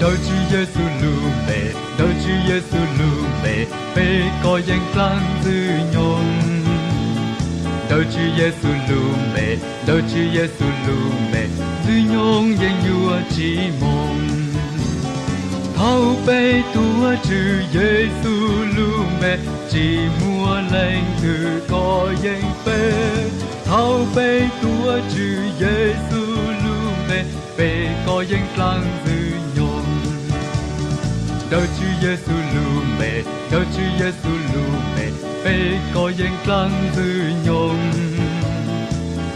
đời Chúa Giêsu lưu mẹ, đời Chúa Giêsu lưu mẹ, về có danh plan dư nhon. Đời Chúa Giêsu lưu mẹ, đời Chúa Giêsu lưu mẹ, dư nhon danh vua chỉ mong. Thâu bê tua Chúa Giêsu lưu mẹ, chỉ mua lên từ có danh phê. Thâu bê tua Chúa Giêsu lưu mẹ, về có danh plan dư nhon. Đời Chúa Giêsu lưu mẹ, đời Chúa Giêsu lưu mẹ, về có danh plan dư nhon.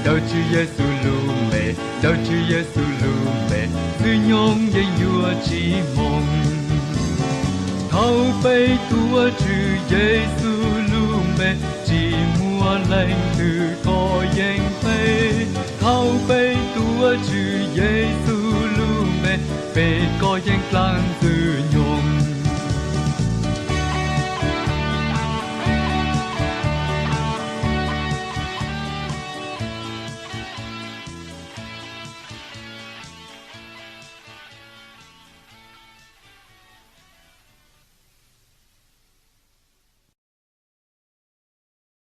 Đời Chúa Giêsu lưu mẹ, đời Chúa Giêsu lưu mẹ, dư nhon danh vua chỉ mong. Thâu bê tua Chúa Giêsu lưu mẹ, chỉ mua lên từ có danh phê. Thâu bê tua Chúa Giêsu